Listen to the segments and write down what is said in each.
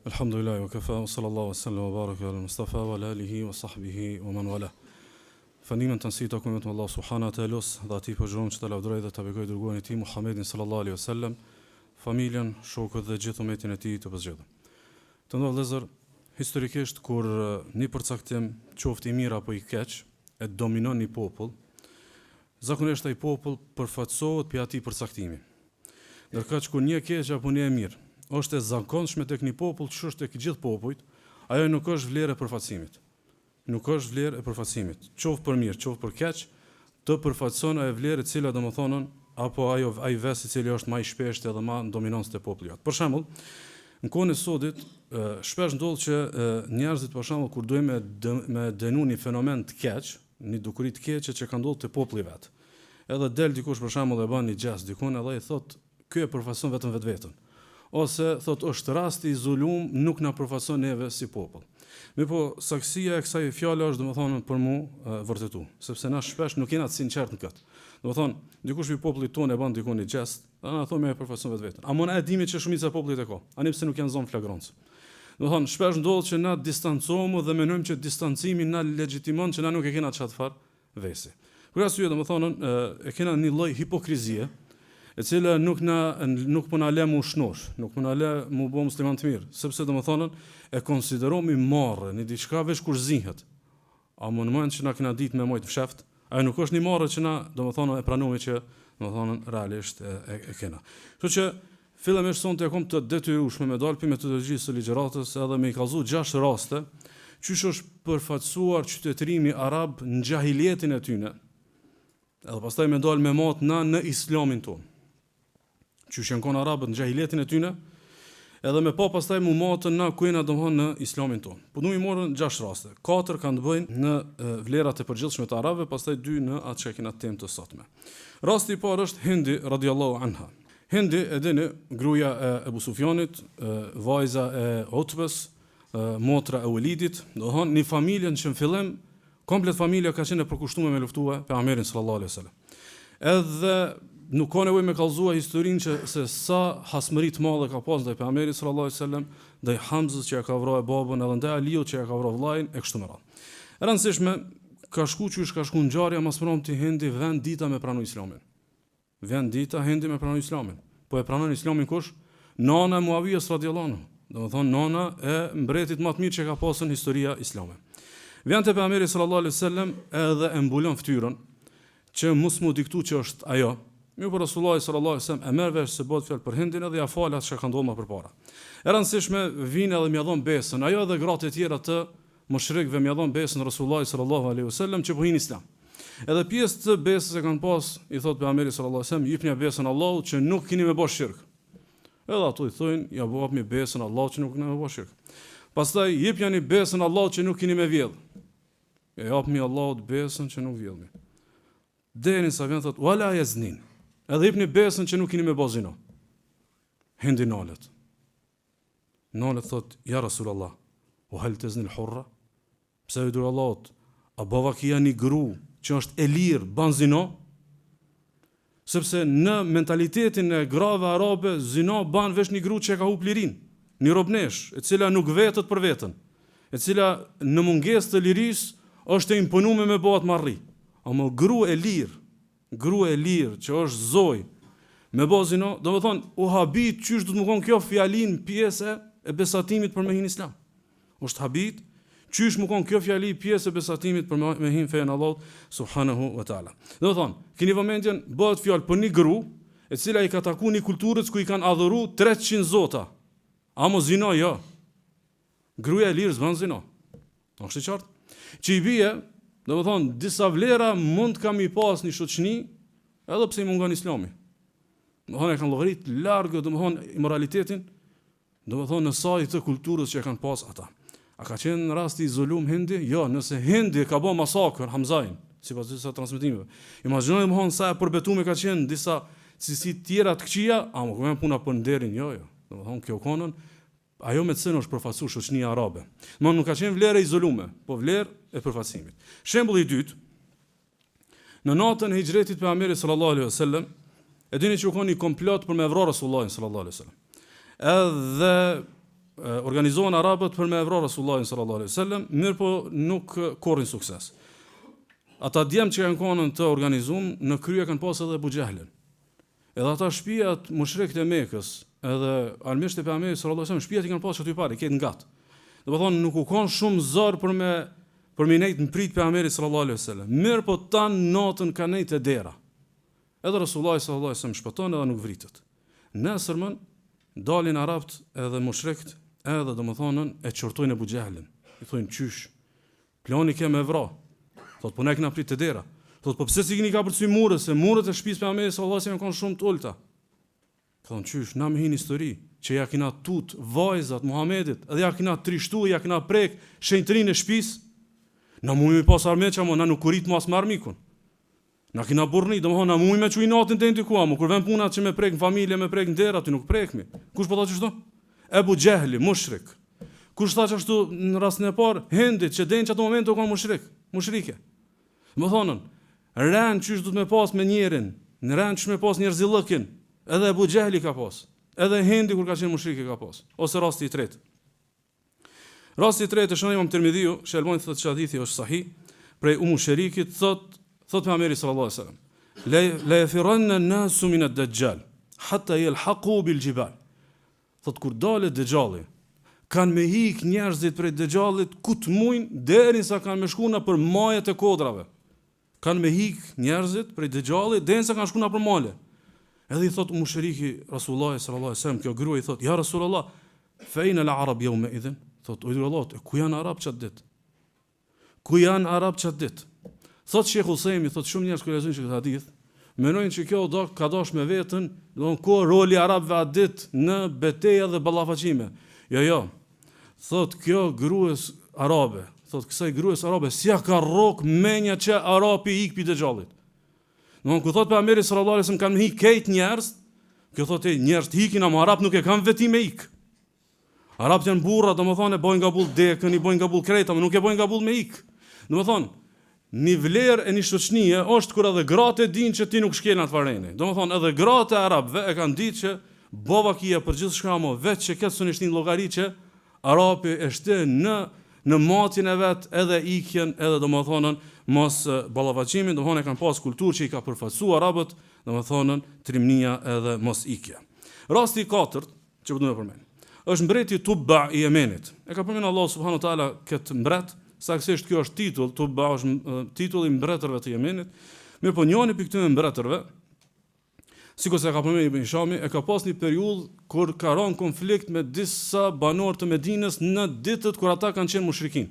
Alhamdulillah wa kafa, wa sallallahu wa sallam wa baraka ala Mustafa wa ala alihi wa sahbihi wa man wala. Fëndimin të nësi të kumit më Allah subhana të elus dhe ati përgjëron që të lavdroj dhe të begoj dërguan e ti Muhammedin sallallahu alaihi wa sallam, familjen, shokët dhe gjithë umetin e ti të pëzgjithë. Të ndodhë lezër, historikisht kur një përcaktim qoftë i mirë apo i keq e dominon një popull, zakonisht ai popull përfaqësohet për ati përcaktimi. Ndërkaq kur një e keq apo një e mirë është e zakonshme tek një popull, që është tek gjithë popujt, ajo nuk është vlerë e përfaqësimit. Nuk është vlerë e përfaqësimit. Qoftë për mirë, qoftë për keq, të përfaqëson ajo vlerë e cila domethënë apo ai ves i cili është më i shpeshtë edhe më dominant te populli. Për shembull, në kohën e sodit, shpesh ndodh që njerëzit për shembull kur duhen me denu një fenomen të keq, një dukuri të keqe që ka ndodhur te populli vet. Edhe del dikush për shembull e bën një gjest dikun edhe i thot, ky e përfaqëson vetëm vetveten. Ose thot është rasti i zulum, nuk na përfaqëson neve si popull. Mirpo saksia e kësaj fjale është domethënë për mua vërtetu, sepse na shpesh nuk jena të sinqert në këtë. Domethënë, dikush i popullit tonë e bën diku një gjest, ana thonë me përfaqëson vetveten. A mund e dimi që shumica e popullit e ka? Ani pse nuk janë zonë flagrancë. Domethënë, shpesh ndodh që na distancohemi dhe mendojmë që distancimi na legjitimon që na nuk e kena çfarë fare vesi. Për arsye domethënë e kena një lloj hipokrizie, e cila nuk po na lë mu shnosh, nuk po na lë mu bë musliman të mirë, sepse domethënë e konsiderojmë marrë në diçka veç kur zihet. A mund më që na kena ditë me mojt fshaft, ai nuk është një marrë që na domethënë e pranojmë që domethënë realisht e kena. Kështu që fillimisht sonte e kom të detyrueshme me dalë për metodologjisë së ligjëratës edhe me i kallzu 6 raste qysh është përfaqësuar qytetërimi arab në xahilietin e tyre. Edhe pastaj me dalë me mat në islamin tonë. Qysh janë kon arabët në xahilietin e tyre, edhe me pa pastaj mu matën na ku jena domthon në islamin tonë. Po duhet i morën 6 raste. 4 kanë të bëjnë në vlerat e përgjithshme të arabëve, pastaj 2 në atë që kena temë të sotme. Rasti i parë është Hindi radhiyallahu anha. Hindi e dini, gruaja e Ebu Sufjanit, vajza e Utbës, motra e Walidit, domthon një familje që në fillim komplet familja ka qenë e përkushtuar me luftue pejgamberin sallallahu alaihi wasallam. Edhe nuk ka nevojë me kallëzua historinë që se sa hasmëri të madhe ka pas ndaj pejgamberit sallallahu alaihi wasallam, ndaj Hamzës që ja ka vrarë babën, edhe ndaj Aliut që ja ka vrarë vllain e kështu me radhë. E rëndësishme ka shku ngjarja mas promti Hindi vend dita me pranu islamin. Vend dita Hindi me pranu islamin. Po e pranon islamin kush? Nana e Muavijës radhiyallahu anhu. Domethënë nana e mbretit më të mirë që ka pasur në historia islame. Vjen te pejgamberi sallallahu alaihi wasallam edhe e mbulon fytyrën që mos mu diktu që është ajo. Mirë por Rasulullah sallallahu alaihi wasallam e merr vesh se bëhet fjalë për Hindin edhe ja fal atë që ka ndodhur më përpara. E rëndësishme vjen edhe m'ia dhon besën, ajo edhe gratë e tjera të mushrikëve m'ia dhon besën Rasulullah sallallahu alaihi wasallam që po hin islam. Edhe pjesë të besës e kanë pas, i thot pejgamberi sallallahu alaihi wasallam, jepni besën Allahut që nuk keni me bosh shirk. Edhe ato i thonë, ja bëhemi besën Allahut që nuk keni me bosh shirk. Pastaj jepni besën Allahut që nuk keni me vjedh. E japmi Allahut besën që nuk vjedhni. Deri sa vjen thot wala yaznin. Edhe jepni besën që nuk keni me bë zinë. Hindi nalet. Nalet thot ja Rasulullah, o hal tazni al-hurra? Pse i dur Allahut, a bava kia një gru që është e lirë ban zino? Sepse në mentalitetin e grave arabe, zino ban vesh një gru që e ka hup lirin, një robnesh, e cila nuk vetët për vetën, e cila në mungesë të lirisë është e imponuar me bëhat marrri. Ama gru e lirë që është zoj, me bazino, do më thonë, u habit, qysh du të më konë kjo fjalin pjesë e besatimit për me hin islam. Është habit, qysh më konë kjo fjali pjesë e besatimit për me hin fejën Allahut, subhanahu wa ta'ala. Do më thonë, kini vëmendjen, bëhet fjallë për një gru, e cila i ka taku një kulturës ku i kanë adhuru 300 zota. Amo zino, jo. Gruja e lirë zban zino. Është i qartë? Që i bije, do më thonë, disa vlera mund kam i pas një shoqni, edhe pse i mungon islami. Do më thonë, e kanë llogarit largë, do më thonë, imoralitetin, do më thonë, në saj të kulturës që e kanë pas ata. A ka qenë në rasti i zulum Hindi? Jo, nëse Hindi ka bë masakër Hamzain, sipas disa transmetimeve. Imagjinoni më thonë sa e përbetuar ka qenë disa cilësi tjera të këqija, a më kanë puna për nderin, jo. Do më thonë, kjo konën ajo me të cënë është përfaqësuar shoqënia arabe. Më nuk ka qenë vlerë izolume, po vlerë e përfaqësimit. Shembulli i dytë, në natën e hijretit pejgamberit sallallahu alaihi wasallam, e dini që u ka një komplot për me vrarë Rasulullahin sallallahu alaihi wasallam. Edhe organizohen arabët për me vrarë Rasulullahin sallallahu alaihi wasallam, mirë po nuk korrin sukses. Ata djemë që kanë qenë të organizuar në krye kanë pas edhe Abu Jahlin. Edhe ata shtëpiat mushrikët e Mekës, edhe armiqtë e pejgamberit sallallahu alaihi wasallam, shtëpiat i kanë pasur aty parë, këtë ngat. Domethënë nuk u kanë shumë zor për me nejt në prit pejgamberit sallallahu alaihi wasallam. Mirë po tan natën kanë nejt e dera. Edhe Rasulullahi sallallahu alaihi wasallam shpëton edhe nuk vritet. Nesërmën dalin arabët edhe mushrikët, edhe domethënë e çortojnë Abu Jahlin. I thonë qysh, plani ke me vra. Thot po ne kena prit të dera. Thot po pse si keni ka përcy murët, se murët e shtëpisë pejgamberit sallallahu alaihi wasallam kanë shumë të ulta. Thonë qysh, na me hin histori që ja kena tut vajzat Muhamedit, edhe ja kena trishtu, ja kena prek shenjtërinë e shtëpisë. Na mujmë pas armëça, mo na nuk kurit mos me armikun. Na kena burrni, domethënë na mujmë me çuj natën te ndiku, mo kur vën puna që me prek në familje, me prek në dera, aty nuk prekmi. Kush po thotë çdo? Abu Jahli, mushrik. Kush thaç ashtu në rastin e parë, Hendit që den që ato momente u kanë mushrike. Më thonën, rënë qysh du të me pas me njerin, në rënë qysh me pas njerëzillëkin, edhe Abu Jahli ka pas, edhe Hendi kur ka qenë mushrike ka pas, ose rasti i tretë. Rasti i tretë, shënë imam Tirmidhiu, që Albani thotë që hadithi është sahih, prej Umu Sherikit, thot pejgamberi sallallahu alaihi wasallam, la yafiranna an-nasu min ad-dajjal, hatta yalhaqu bil jibal. Thot kur dalet Dajjalli, kanë me hik njerëzit prej Dajjallit ku të mujnë, derisa kanë me shkuna për majet e kodrave. Kanë me hik njerëzit prej Dajjallit, derisa kanë shkuna për male. Edhe i thot mushriki Rasulullah sallallahu alaihi wasallam, kjo grua i thot, ja Rasulullah, fa ayna al-arab yawma idhin? Thot, o Allah, ku janë arab çat ditë? Ku janë arab çat ditë? Thot Sheikh Husajmi, thot shumë njerëz kur lexojnë këtë hadith, mendojnë që kjo ka dash me veten, do të thonë roli i arabëve atë ditë në betejë dhe ballafaqime. Jo. Thot kjo gruas arabe, thot kësaj gruas arabe, si ja ka rrok menja që arapi ik pi Dajjallit. Domthon ku thot pejgamberi sallallahu alaihi wasallam kanë hik këtij njerëz, kjo thotë njerëz hikin ama arab nuk e kanë vetim me ik. Arabët janë burra, domethënë e bojnë gabull dekën, i bojnë gabull krejt, ama nuk e bojnë gabull me ik. Domethënë një vlerë e një shoqënie është kur edhe gratë dinë që ti nuk shkel atë varrene. Domethënë edhe gratë e arabëve e kanë ditë që bovakia për gjithçka mo vetë që këtë sunishtin llogari që arapi e shtë në matjen e vet, edhe ikjen, edhe domethënë mos ballavaqimin, domethënë kanë pas kulturë që i ka përfaqësuar arabët, domethënë trimnia edhe mos ikja. Rasti i katërt që do të përmend është mbreti Tubba i Yemenit. E ka përmendur Allah subhanahu wa taala këtë mbret, saktësisht kjo është titull, Tubba është titulli i mbretërve të Yemenit. Mirë po njëri për këtyre mbretërve, sikur se ka përmendur Ibn Hishami, e ka pas një periudhë kur ka rënë konflikt me disa banorë të Medinës në ditët kur ata kanë qenë mushrikin.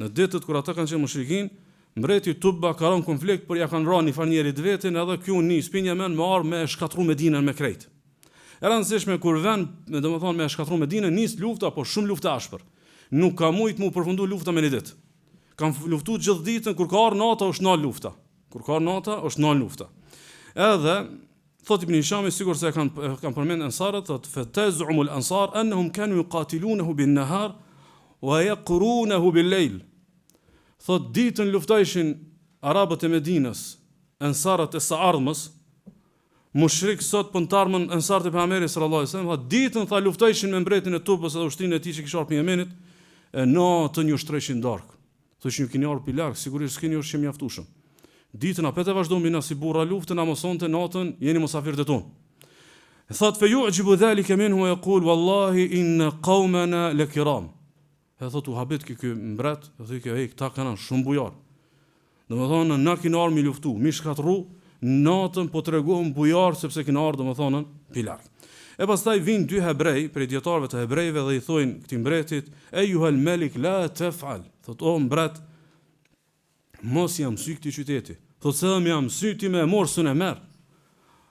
Në ditët kur ata kanë qenë mushrikin, mbreti Tubba ka rënë konflikt, por ja kanë rënë një farnjerit vetin, edhe kjo nis pinja men me ardh me shkatru Medinën me krejt. E rëndësishme kur vën, domethënë me shkatru Medinën, nis lufta, po shumë luftë ashpër. Nuk ka mujt mu përfundu lufta me një ditë. Kanë luftuar gjithë ditën, kur ka ardhur nata është nal lufta. Kur ka ardhur nata është nal lufta. Edhe thot Ibn Hishami sikur se kanë përmend ansarët, thot fataz'umu al-ansar annahum kanu yuqatilunahu bin-nahar wa yaqrunahu bil-layl. Thot ditën luftojshin arabët e Medinës, ansarët e së ardhmës, mushrik sot puntarmën ansarët e pejgamberit sallallahu alaihi wasallam, ditën tha luftojshin me mbretin e Tubës edhe ushtrinë e tij që kishte ardhur në Yemenit, e natën ju shtrejshin dark. Thoshin ju keni ardhur pi larg, sigurisht s'keni ardhur shumë mjaftueshëm. Ditën apet e vazhdojmë na si burra luftën, a mosonte natën jeni musafirët e ton. Thot fe yu'jibu dhalika minhu wa yaqul wallahi in qaumana lakiram. E thot u habet ky mbret, thotë që këta kanë shumë bujar. Domethënë na keni ardhur mi luftu, mi shkatërru, natën po tregohen bujar sepse keni ardhur domethënë pi larg. E pastaj vijnë dy hebrej, prej dietarëve të hebrejve dhe i thojnë këtij mbretit, "Ejuhal malik la taf'al." Thot o mbret, mos jam sy këtij qyteti. Thot se jam sy ti më mor sun e merr.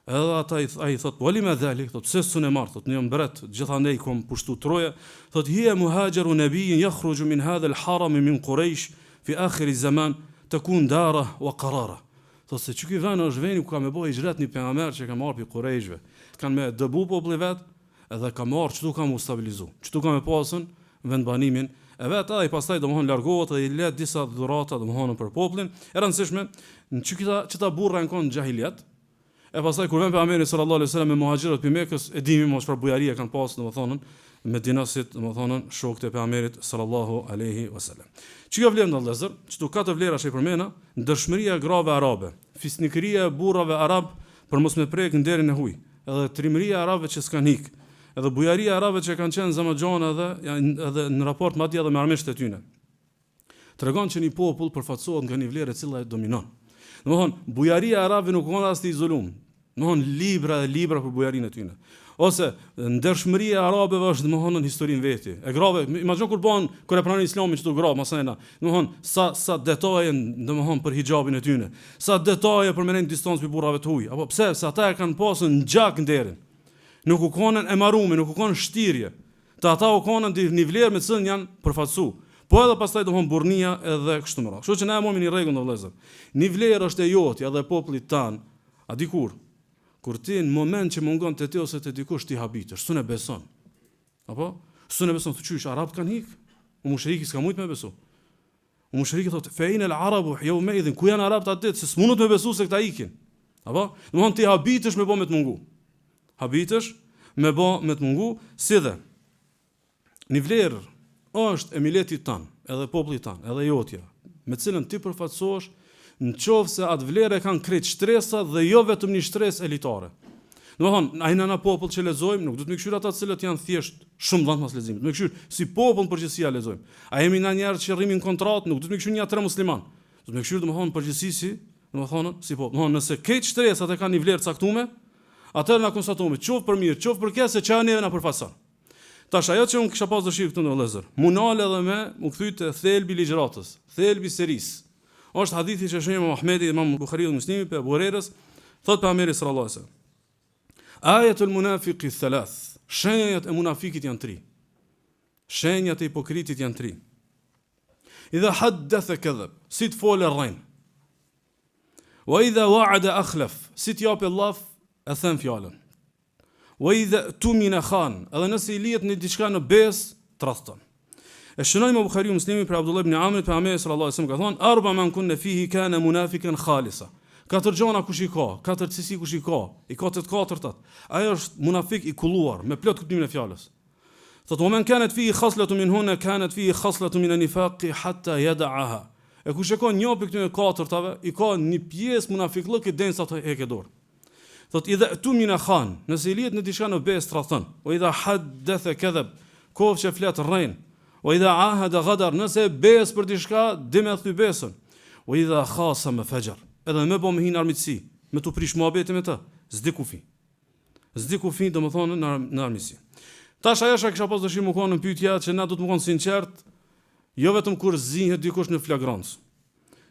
Edhe ata ai thot, "Wali ma dhalik." Thot se sun e marr, thot ne mbret, gjithandej kom pushtu Troja. Thot hiya muhajiru nabiyyin yakhruju min hadha al-haram min Quraysh fi akhir az-zaman takun dara wa qarara. Thot se që ky vend është vendi ku ka me bëj hijret një pejgamber që ka marrë pi Qurayshve. Kanë me dëbu populli vet, edhe ka marrë çtu ka mu stabilizu. Çtu ka me pasën vendbanimin e vet, ai pastaj domthon largohet dhe I le disa dhurata domthon për popullin. E rëndësishme, në çita burra në xahiliat. E pastaj kur vjen pejgamberi sallallahu alaihi wasallam me muhaxhirët pi Mekës, e dimi mos për bujaria kanë pasur domthonën, Medinasit, domethënë shokët e pejgamberit sallallahu alaihi wasallam. Çka vlen në vëllezër, çto katër vlera që i përmena, ndërshmëria e grave arabe, fisnikëria e burrave arab për mos me prek nderin e huaj, edhe trimëria e arabëve që s'kan hik, edhe bujaria e arabëve që kanë qenë zamaxhana edhe në raport madje edhe me armiqtë e tyre. Tregon që një popull përfaqësohet nga një vlerë e cila e dominon. Domethënë, bujaria e arabëve nuk ka as të izoluar. Domethënë libra dhe libra për bujarinë e tyre. Ose ndershmëria e arabëve është domethënë në historinë veti. E grave, imagjino kur e pranon Islamin çdo grave, masena. Domethënë sa detaje domethënë për hijabin e tyre. Sa detaje për menën distancë për burrave të huaj. Apo pse? Se ata e kanë pasur në gjak nderin. Nuk u kanë e marruar, nuk u kanë shtirje. Të ata u kanë në vlerë me të cilën janë përfaqësuar. Po edhe pastaj domthon burrnia edhe kështu me radhë. Kështu që na e momi në rregull vëllezër. Një vlerë është e jotja dhe e popullit tan. A dikur kur ti në moment që mungon te ti ose te dikush ti habitesh, s'u ne beson. Apo? S'u ne beson të qysh arab kanë hik. U mushriki s'ka mujt me besu. U mushriki thotë fein el arabu yawma idhin ku janë arabët atë se s'munut me besu se këta ikin. Apo? Domthon ti habitesh me bë me të mungu. Habitesh me bë me të mungu, si dhe një vlerë është emiletit tan, edhe popullit tan, edhe jotja, me cilën ti përfaqësohesh, në qoftë se atë vlerë kanë krejt shtresa dhe jo vetëm një shtresë elitare. Domethënë, ai nëna popull që lexojmë, nuk do të më këshyr ata të cilët janë thjesht shumë dhënë pas leximit. Do të më këshyr si popull përgjithësia lexojmë. A jemi na njerëz që rrimin kontratë, nuk do të më këshyr një tre musliman. Do të më këshyr domethënë përgjithësi, domethënë si popull. Domethënë nëse krejt shtresat e kanë një vlerë caktuar, atëherë na konstatojmë qoftë për mirë, qoftë për keq se çfarë neve na përfaqëson. Tash ajo që unë kisha pas dëshirë këtu në vëllezër, munal edhe me u kthy te thelbi ligjëratës, thelbi serisë. Është hadithi që shënjë Muhamedi, Imam Buhariu dhe Muslimi pe Abu Hurajrës, thot pejgamberi sallallahu alajhi wasallam. Ayatul munafiqi thalath. Shenjat e munafikit janë 3. Shenjat e hipokritit janë 3. Idha haddatha kadhab, si të folë rrein. Wa idha wa'ada akhlaf, si të japë llaf, e thën fjalën. Wa idha tumina khan, edhe nëse i lihet në diçka në besë, tradhton. E shënojmë Buhariu Muslimi për Abdullah ibn Amr pejgamberi sallallahu alajhi wasallam ka thonë arba man kunna fihi kana munafiqan khalisa. 4 gjona kush i ka, 4 cilësi kush i ka të katërtat. Ai është munafik i kulluar me plot kuptimin e fjalës. Thotë men kanat fihi khaslatu min huna kanat fihi khaslatu min an-nifaq hatta yad'aha. E kush e ka një pikë këtyre katërtave, i ka një pjesë munafiklëk që densa të heqë dorë. Thotë idha tumina khan, nëse i lihet në diçka në besë tradhton. O idha haddatha kadhab, kofshë flet rrein. O idha ahada ghadar, nëse besë për diçka, dhe me thy besën. O idha khasama fajar, edhe më bëm hin armiqsi, me tu prish muhabete me të, s'di kufi. S'di kufi domethënë në armiqsi. Tash ajo që kisha pas dëshirë më konë në pyetja që na do të më konë sinqert, jo vetëm kur zihet dikush në flagrancë.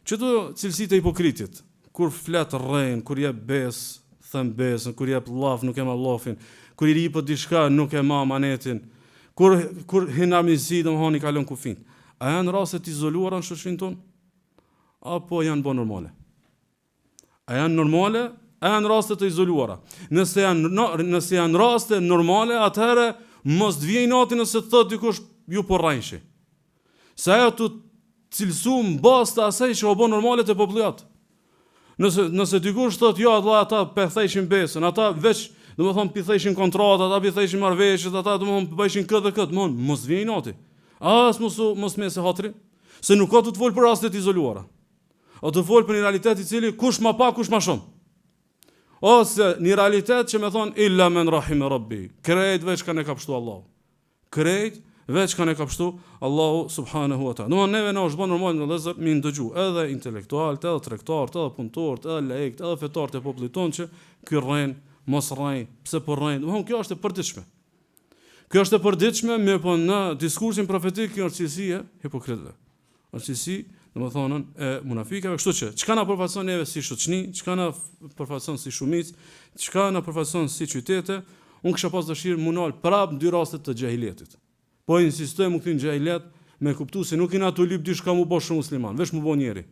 Çdo cilësitë e hipokritit, kur flet rrein, kur jep besë, thën besën, kur jep llaf nuk e ma llafin, kur i ripot diçka nuk e ma amanetin. Kur hin armiqsi domethënë i kalon kufin. A janë raste të izoluara në shoqërinë tonë? Apo janë bë normale? A janë normale? A janë raste të izoluara? Nëse janë raste normale, atëherë mos të vijë nati nëse të thotë dikush ju po rrajshi. Se ajo të cilësuar bazë të asaj që u bë normale te popullat. Nëse dikush thotë jo ata përthejshin besën, ata veç domethënë pitheshin kontratat, ata pitheshin marrëveshjet, ata domethënë bëjshin këtë dhe këtë, mos vjen nati. As mos me se hatri, se nuk ka të fol për raste të izoluara. O të fol për një realitet i cili kush më pak, kush më shumë. Ose një realitet që më thon illa men rahim rabbi. Krejt veç kanë kapshtu Allahu. Krejt veç kanë kapshtu Allahu subhanahu wa taala. Domethënë neve na është bën normal në vëllezër mi ndëgju edhe intelektualët, edhe tregtarët, edhe punëtorët, edhe laikët, edhe fetarët e popullit tonë që ky rrein mos rrej, pse po rrej? Domthon kjo është e përditshme. Kjo është e përditshme, me po në diskursin profetik kjo është cilësi e hipokritëve. Është cilësi, domethënë, e munafikëve, kështu që çka na përfaqëson neve si shoqni, çka na përfaqëson si shumicë, çka na përfaqëson si qytete, unë kisha pas dëshirë munal prap 2 raste të xahiletit. Po insistojmë këtu në xahilet me kuptues se nuk i na tu lyp diçka mu bosh musliman, veç mu bë njeri.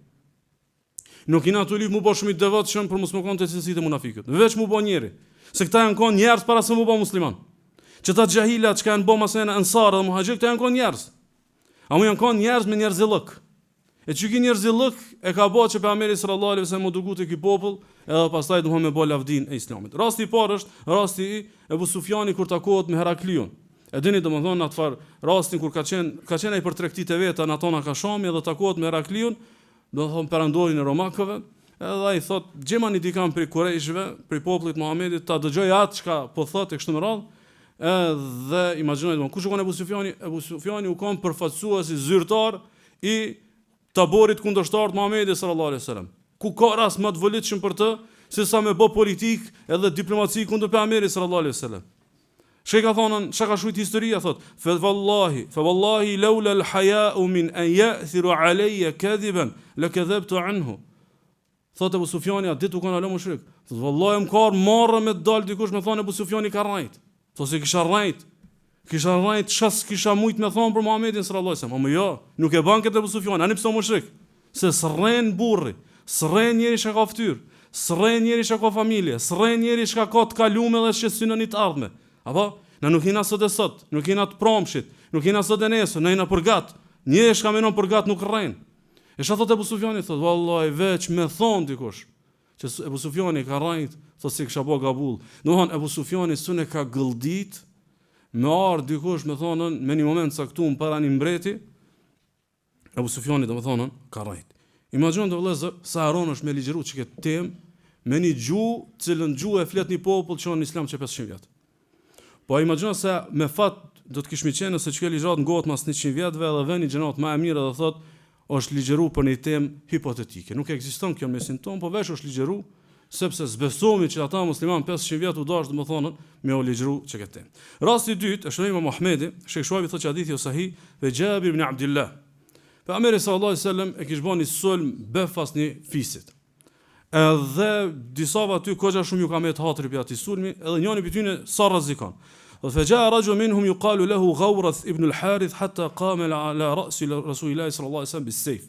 Nuk i na tu lyp mu bosh shumë i devotshëm për mos më konte cilësitë e munafikët. Veç mu bë njeri. Se këta janë kon njerëz para se mu bë musliman. Që ta xahilat që kanë bë masena ansar dhe muhaxhir, këta janë kon njerëz. A mu janë kon njerëz me njerëzillëk. E çuqi njerëzillëk e ka bërë që pejgamberi sallallahu alaihi wasallam u dërgoi te ky popull, edhe pastaj domun me bë lavdin e islamit. Rasti i parë është rasti i Ebu Sufjanit kur takohet me Heraklion. E dini domethënë atë far rastin kur ka qenë ai për tregtitë veta në atona ka Shami dhe takohet me Herakliun, domethënë perandorin e romakëve, edhe ai thot gjemani dikam prej Kurejshve, prej popullit Muhamedit, ta dëgjoj atë çka po thotë kështu me radhë. Edhe imagjinoj domethënë kush u kon Ebu Sufjani? Ebu Sufjani u kon përfaqësuesi zyrtar i taborit kundërshtar të Muhamedit sallallahu alaihi wasallam. Ku ka rast më të volitshëm për të se sa me bë politik edhe diplomaci kundër pejgamberit sallallahu alaihi wasallam. Shej ka thonë, çka ka shujt historia thot, fa wallahi laula al-haya'u min an ya'thiru alayya kadiban lakadhabtu anhu. Thot Ebu Sufjani atë ditë u kanë alo mushrik. Thot vallahi më ka marrë me dal dikush me thonë Ebu Sufjani ka rrejt. Thot se kisha rrejt ças kisha mujt me thonë për Muhamedit sallallahu alaihi wasallam. Jo, nuk e bën këtë Ebu Sufjani, ani pse mushrik. Se s'rren burri, s'rren njeri që ka fytyrë, s'rren njeri që ka familje, s'rren njeri që ka të kalume dhe që synon të ardhme. Apo, na nuk jena sot e sot, nuk jena të promshit, nuk jena sot e nesër, na jena përgat. Njëri që ka menon përgat nuk rren. E çfarë thot Ebu Sufjani? Thot vallahi veç me thon dikush që Ebu Sufjani ka rrejt, thot si kisha bë gabull. Domthon Ebu Sufjani sunë ka gëldit me ardh dikush me thonën me një moment caktuar para një mbreti. Ebu Sufjani domthonën ka rrejt. Imagjino të vëllezër sa haron është me ligjëru që këtë temë me një gjuhë, cilën gjuhë e flet një popull që në Islam që 500 vjet. Po imagjino se me fat do të kishmi qenë se çka ligjërat ngohet mas 100 vjetëve edhe vënë gjënat më e mirë dhe thot është ligjëru për një temë hipotetike. Nuk ekziston kjo mesin ton, po veç është ligjëru sepse zbesohemi që ata musliman 500 vjet u dash domethënë me u ligjëru që këtë temë. Rasti i dytë është Imam Muhamedi, Sheikh Shuaibi thotë që hadithi është sahih dhe Jabir ibn Abdullah. Pejgamberi sallallahu alaihi wasallam e kishte bënë sulm befas një fisit. Edhe disa aty koxha shumë ju ka më të hatri për atë sulmi, edhe njëri prej tyre sa rrezikon. فجاء رجل منهم يقال له غورث ابن الحارث حتى قام على رأس رسول الله صلى الله عليه وسلم بالسيف.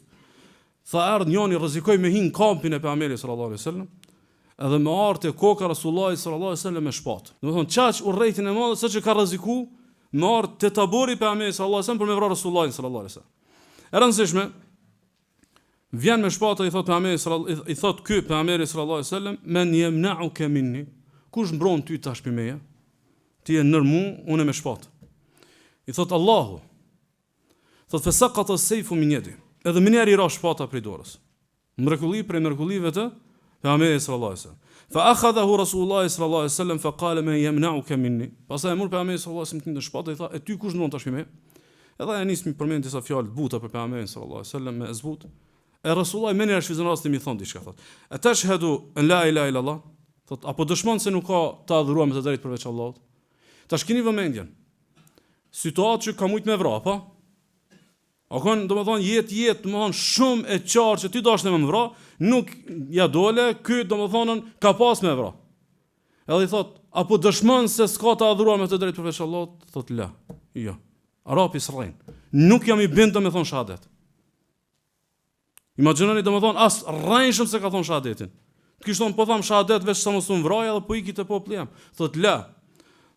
فأرد njëri rrezikoi me hin kampin e pejgamberit sallallahu alaihi wasallam, edhe me ardhe koka Rasulullah sallallahu alaihi wasallam me shpatë. Domethënë çaq urrejtin e madh sa që ka rreziku me ardhe te tabori pejgamberit sallallahu alaihi wasallam për me vrarë Rasulullah sallallahu alaihi wasallam. E rëndësishme vjen me shpatë i thot pejgamberit i thot ky pejgamberi sallallahu alaihi wasallam men yamna'uka minni. Kush mbron ty tash për meja? Ti e nër mu, unë me shpatë. I thot Allahu. Thot fesaqata as-sayfu min yadi. Edhe më njëri ra shpata prej dorës. Mrekulli prej mrekullive të pejgamberit sallallahu alaihi wasallam. Fa akhadahu Rasulullah sallallahu alaihi wasallam fa qala man yamna'uka minni. Pastaj e mor pejgamberi sallallahu alaihi wasallam në shpatë i tha, "E ty kush ndon tash me?" Edhe ai nis mi përmend disa fjalë të buta për pejgamberin sallallahu alaihi wasallam me zbut. E Rasulullah më njëherë shfizon rastin mi thon diçka thot. Atashhadu an la ilaha illa Allah. Thot apo dëshmon se nuk ka të adhuruar me të drejtë përveç Allahut. Tash keni vëmendjen. Situatë që ka mujt me vra, pa? A kanë, domethënë domethënë shumë e qartë që ti dash me vra, nuk ja dole, ky domethënë ka pas me vra. Edhe I thot, apo dëshmon se s'ka të adhuruar me të drejtë përveç Allahut? Thot la. Jo. Arapi s'rrin. Nuk jam I bindur me thon shahadet. Imagjinoni domethënë as rrejshëm se ka thon shahadetin. Të kishton po tham shahadet veç sa mos un vraj edhe po iki te populli jam. Thot la.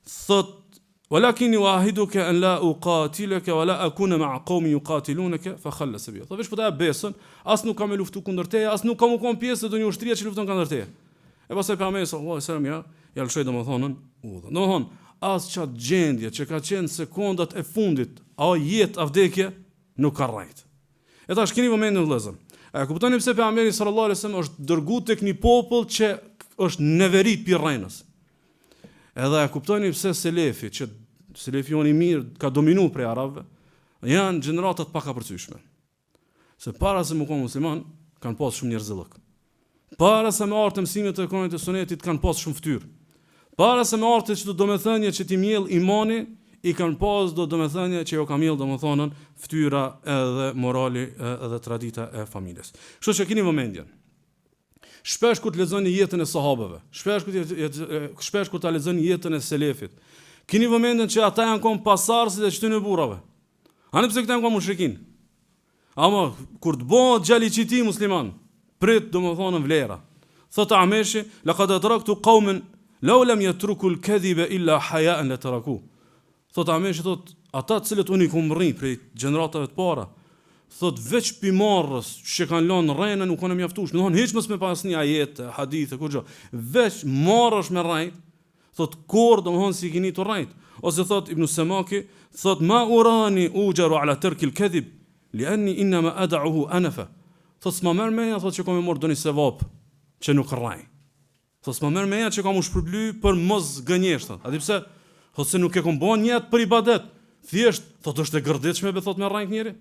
Thot ولكن يعاهدك أن لا أقاتلك ولا أكون مع قوم يقاتلونك فخلى سبيل. Thot veç po ta besën, as nuk kam me luftu kundër teje, as nuk kam u kon pjesë të një ushtrie që lufton kundër teje. E pastaj pejgamberi sallallahu alaihi wasallam ja lëshoi domethënën udhën. Domethënë as çat gjendje që ka qenë sekondat e fundit, a jetë a vdekje nuk ka rrejt. E tash keni momentin vëllezër. A kuptoni pse pejgamberi sallallahu alaihi wasallam është dërguar tek një popull që është neverit pi rrejnës. Edhe e kuptoni pse selefi, që selefi jonë I mirë ka dominu prej arabëve, janë gjeneratat pak apërcyshme. Se para se më konë musliman, kanë pas shumë njerëzillëk. Para se me artë mësimit të Kuranit të Sunetit, kanë pas shumë ftyrë. Para se me artë që do me thënje që ti mjell imani, I kanë pas do me thënje që jo ka mjell do me thonën ftyra edhe morali edhe tradita e familjes. Kështu që keni vëmendjen. Shpesh kur të lexoni jetën e sahabeve, shpesh kur ta lexoni jetën e selefit, keni vëmendjen që ata janë kon pasardhësit e çtyne burrave. Ani pse këta janë kon mushrikin. Ama kur të bëhet gjali qiti musliman, prit domethënë vlera. Thot Ameshi, laqad adraktu qauman law lam yatruku al-kadhiba illa haya'an la taraku. Thot Ameshi thot ata të cilët unë I kam rri prej gjeneratave të para, thot veç pimarrës që kanë lënë rrenën nuk kanë mjaftuar. Domthon hiç mos me pas një ajet, hadith, kurrë. Veç marrësh me rrej. Thot kur domthon si keni të rrejt. Ose thot Ibn Semaki, thot ma urani ujaru ala tarki al-kadhib li'anni inma ad'uhu anafa. Thot s'ma merr meja thot që kam marrë doni sevap që nuk rrej. Thot s'ma merr meja që kam u shpërbly për mos gënjesht. A di pse? Thot se nuk e kam bën jetë për ibadet. Thjesht thot është e gërditshme be thot me rrejt njëri.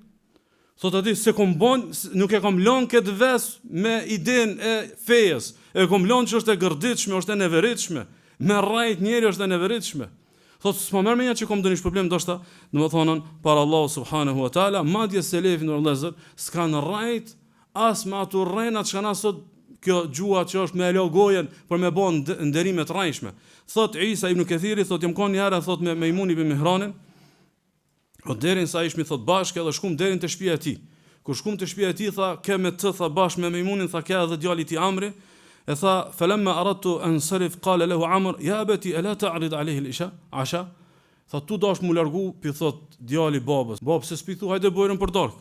Thot aty se kom bën, nuk e kam lënë këtë ves me idenë e fejes. E kom lënë që është e gërditshme, është e neveritshme. Me rrejt njëri është e neveritshme. Thot s'ma merr meja që kom donish problem ndoshta, domethënë para Allahu subhanahu wa taala, madje selefin e vëllezër s'kan rrejt as me ato rrena që kanë sot kjo gjua që është me logojen për me bën nderime të rrejshme. Thot Isa ibn Kathiri, thot jam kanë një herë thot me Mejmun ibn Mihranin, o derin sa ishmi thot bashkë edhe shkum derin te shtëpia e tij. Kur shkum te shtëpia e tij tha ke me të tha bashkë me Mejmunin tha ka edhe djali i tij Amri, e tha falamma aradtu an sarif qala lahu Amr ya abati ala ta'rid alayhi al-isha asha. Tha tu dash mu largu pi thot djali babës. Bab se s'pi thu hajde bojrën për dark.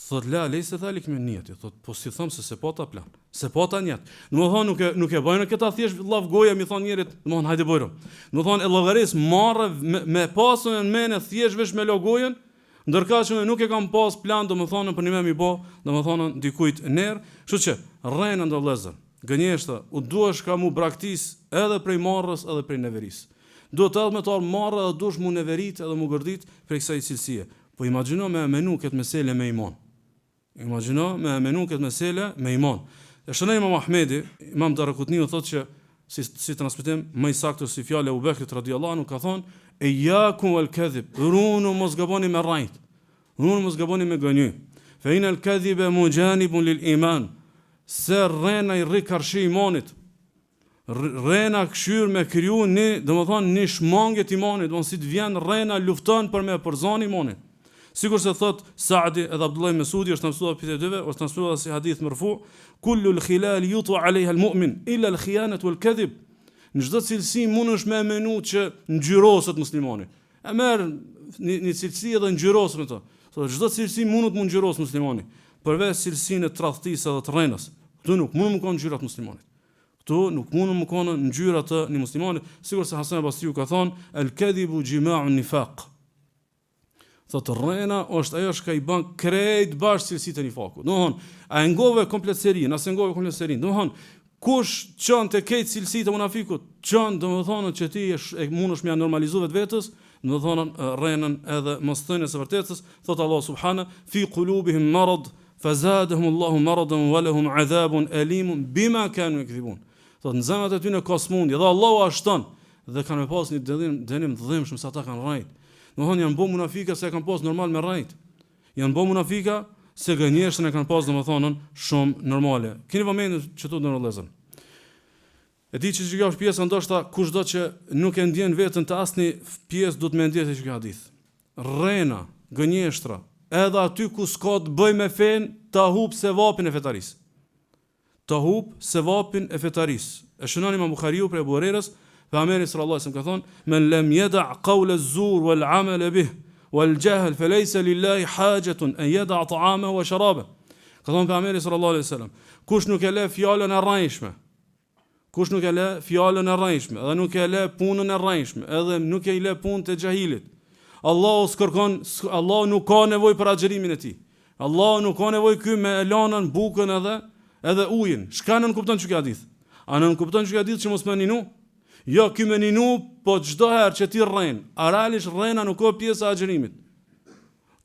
Thot la lejse thalik me njëti. Thot po si thom se po ta plan. Se po ta njët. Domethënë nuk e bojnë këta thjesht llav goja mi thon njerit, domethënë hajde bojrën. Domethënë e llogaris marrë me pasën e menë thjesht vesh me logojen, ndërka që nuk e kam pas plan domethënë për një mi bë, domethënë dikujt ner, kështu që rrenë ndër vëllezër. Gënjeshta u duhesh ka mu braktis edhe prej marrës edhe prej neveris. Duhet edhe me të arë marrë edhe duhesh mu neverit edhe mu gërdit prej kësaj cilësie. Po imagjino me menu këtë mesele me iman. Imagjino me menu këtë mesele me iman. E shënë Imam Ahmedi, Imam Daraqutni u thotë që si transmetim më i saktë si fjala e Abu Bekrit radhiyallahu anhu ka thonë eyakum wal kadhib, runu mos gaboni me rrejt. Runu mos gaboni me gënjy. Fa inal kadhiba mujanibun lil iman. Se rrena i rri karshi imanit. Rrena këshyr me kriju një shmangje të imanit, si të vjen rrena lufton për me përzon imanin. Sikur se thot Saadi edhe Abdullah Mesudi është mësuar pite dyve, është mësuar si hadith marfu, kullu al-khilal yutu alayha al-mu'min illa al-khiyanatu wal-kadhib. Në çdo cilësi mundesh me menu që ngjyroset muslimani. E merr një cilësi edhe ngjyros me to. Thotë çdo cilësi mund të ngjyros muslimani, përveç cilësinë të tradhtisë edhe të rrenës. Këtu nuk mund të kanë ngjyrat muslimanit. Këtu nuk mund të kanë ngjyrat të një muslimanit, sikur se Hasan al-Basriu ka thonë al-kadhibu jima'u an-nifaq. Thotë rrena është ajo që i bën krejt bash cilësitë e nifakut. Domthon, a e ngove komplet serinë, as e ngove komplet serinë. Domthon, kush çon te këtë cilësitë e munafikut, çon domethënë që ti e mundesh me normalizuar vetës, domethënë rrenën edhe mosthënien së vërtetës, thotë Allah subhana fi qulubihim marad fazadahum Allahu maradan wa lahum adhabun alim bima kanu yakdhibun. Thotë në zemrat e tyre ka smundje dhe Allahu ashton dhe kanë pas një dënim të dhimbshëm se ata kanë rrejt. Domethënë janë bën munafika se kanë pas normal me rrejt. Janë bën munafika se gënjeshtën e kanë pas domethënë shumë normale. Keni vëmendje çto do ndodhën. E di që kjo është pjesa ndoshta kushdo që nuk e ndjen veten të asnjë pjesë do të më ndjetë që kjo hadith. Rrena, gënjeshtra, edhe aty ku s'ka të bëj me fen, ta hub sevapin e fetaris. Ta hub sevapin e fetaris. E shënon Imam Buhariu për Abu Hurajrës, pejgamberi sallallahu alajhi wasallam ka thonë: "Men lam yada' qawla az-zur wal 'amala bih wal jahl falaysa lillahi hajatun an yada' ta'amahu wa sharabahu." Ka thonë pejgamberi sallallahu alajhi wasallam, kush nuk e lë fjalën e rrejshme, kush nuk e lë fjalën e rrejshme, edhe nuk e lë punën e rrejshme, edhe nuk e lë punën e xahilit. Allahu nuk ka nevojë për agjërimin e tij. Allahu nuk ka nevojë ky me lanën, bukën edhe ujin. Çka nën kupton çka hadith? A nën kupton çka hadith që mos më ninu? Jo, ky më ninu, po çdo herë që ti rren, a realisht rrena nuk ka pjesë e agjërimit.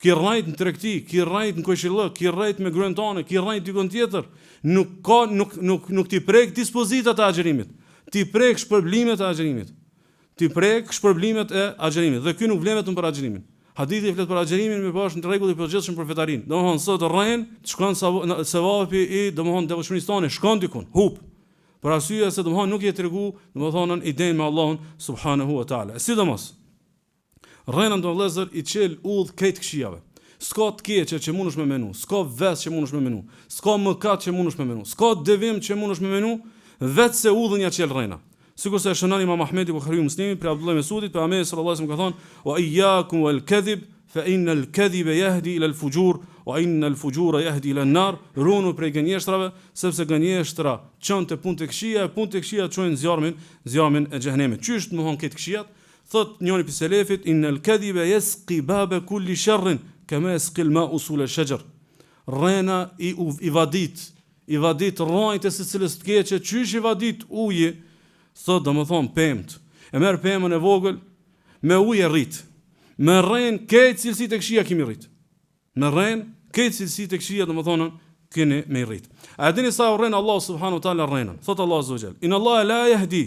Ki rrejt në tregti, ki rrejt në këshillë, ki rrejt me gruan tonë, ki rrejt dikon tjetër, nuk ti prek dispozitat e agjërimit. Ti prek shpërblimet e agjërimit. Ti prek shpërblimet e agjërimit. Dhe ky nuk vlen vetëm për agjërimin. Hadithi flet për agjërimin, më bash në rregull i përgjithshëm për fetarin. Domthon sot rren, shkon sevapi i domthon devotshmërisë tonë, shkon dikun, hub. Për arsye se domthon nuk i tregu, domthon idenë me Allahun subhanahu wa taala. Sidomos rrena do vëllezër i çel udh këtë këshillave. S'ka të keqe që mundesh me menu, s'ka ves që mundesh me menu, s'ka mëkat që mundesh me menu, s'ka devim që mundesh me menu, vetë se udhën ja çel rrena. Sikur se shënon Imam Ahmedi Buhariu Muslimi për Abdullah Mesudit, për Ahmed sallallahu alaihi wasallam ka thonë: "Wa iyyakum wal kadhib fa inna al-kadhiba yahdi ila al-fujur wa inna al-fujura yahdi ila an-nar. Runu prej gënjeshtrave, sepse gënjeshtra çon te punë të këqija, punë të këqija çojnë zjarmin e xhenemit. Qysh të mohon këtë këqijat? Thot njëri prej selefit, inna al-kadhiba yasqi baba kulli sharrin kama yasqi al-ma'u usul ash-shajar. Rrena i vadit rrojt e së cilës të keqe, qysh i vadit uji, thot domethën pemt. E merr pemën e vogël, me ujë e rrit. Me rren këtë cilësi të këqija kimi rrit. Me rren këtë cilësi të këqija domethën keni me rrit. A dini sa urren Allah subhanahu wa taala rrenën? Thot Allah azza wa jall, inna Allah la yahdi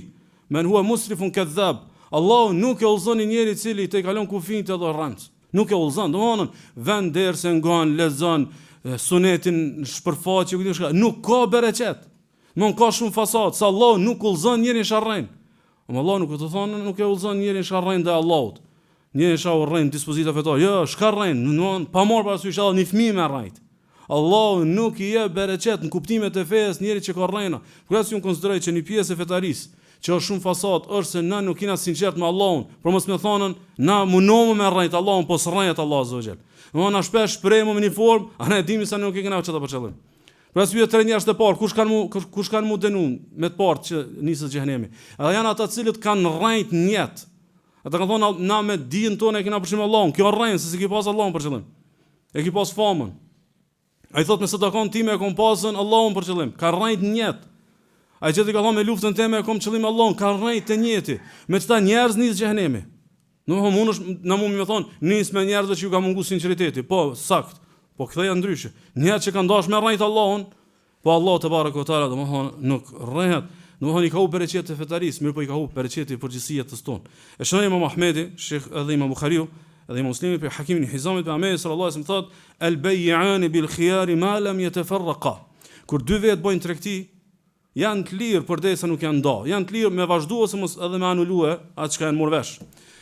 man huwa musrifun kadhab. Allah nuk e udhëzon njëri i cili te kalon kufijt edhe rrant. Nuk e udhëzon, domethën vend derse ngon, lexon sunetin shpërfaqe, nuk ka bereqet. Nuk ka shumë fasad, sa Allah nuk udhëzon njërin sharrën. Allah nuk të thonë, nuk e udhëzon njërin sharrën dhe Allahut. Njërin sharrën dispozita fetare. Jo, shkarrën, pa marrë parasysh edhe një fëmijë me rrejt. Allahu nuk i jep bereqet në kuptimet e fesë njëri që ka rrejna. Kur as ju konsideroj që një pjesë e fetarisë që është shumë fasad, është se na nuk jena sinqert me Allahun, por mos më thonën na mundohem me rrejt Allahun, po s'rrejt Allah azza wa jall. Na shpesh shprehëm në një formë, ana e dimi sa nuk e kena çata për qëllim. Pra sy 3 njerëz të parë, kush kanë mu dënuar me të parë që nisë xhenemi. Edhe janë ata të cilët kanë rrejt në jetë. Ata kanë thonë na me dijen tonë e kena përshim Allahun. Kjo rrejn se si ki pas Allahun për qëllim. E ki pas famën. Ai thot me sadakon time e kom pasën Allahun për qëllim. Ka rrejt në jetë. Ai që ti ka thonë me luftën time e kom qëllim Allahun, ka rrejt të njëjti. Me çta njerëz nis xhenemi. Nuk mundesh na mund më thon nis me njerëz që ju ka mungu sinqeriteti. Po, sakt. Po ktheja ndryshe. Njerëz që kanë dashur me rrejt Allahun, po Allah te barekuhu teala domthon nuk rrehet. Domthon i ka u bereqet të fetaris, mirë po i ka u bereqeti i përgjithësia të tonë. E shënoi Imam Ahmedi, Sheikh edhe Imam Buhariu, edhe Imam Muslimi për Hakimin e Hizamit për Ahmedi sallallahu alaihi wasallam thot: "Al-bay'an bil khiyar ma lam yatafarraqa." Kur dy vet bojnë tregti, janë të lirë përdesa nuk janë nda. Janë të lirë me vazhdu ose mos edhe me anulue atë çka janë marrë vesh.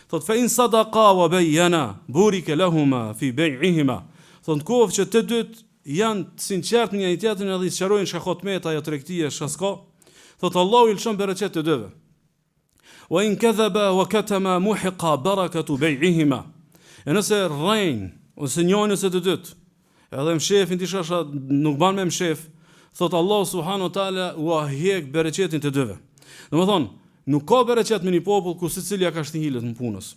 Thot: "Fa in sadaqa wa bayyana burika lahumā fi bay'ihima." Thot kohë që të dytë janë të sinqert me njëri tjetrin edhe i sqarojnë çka hotmeta ajo tregtia çka s'ka. Thot Allahu i lëshon bereqet të dyve. Wa in kadhaba wa katama muhiqa barakatu bay'ihima. E nëse rrejn ose njëri ose të dytë, edhe mshefin diçka nuk ban me mshef, thot Allahu subhanahu wa taala u hiq bereqetin të dyve. Domethënë, nuk ka bereqet me një popull ku secili ka shtihilet në punës.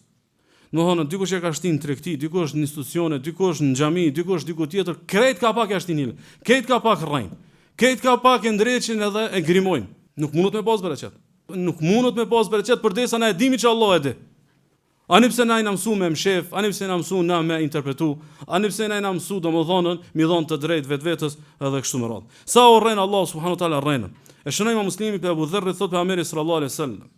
Domethënë, dikush e ka shtin në tregti, dikush në institucione, dikush në xhami, dikush diku tjetër, krejt ka pak shtinhile. Krejt ka pak rrejn. Krejt ka pak e ndreqin edhe e grimojnë. Nuk mundet me pas bereqet. Nuk mundet me pas bereqet përdesa na e dimi që Allah e di. Ani pse na i na mësu me mshef, ani pse na mësu na me interpretu, ani pse na i na mësu domethënën mi dhon të drejt vetvetes edhe kështu me radhë. Sa u rren Allah subhanahu wa taala rrenën. E shënoi Imam Muslimi pe Abu Dharr thot pejgamberi sallallahu alaihi wasallam: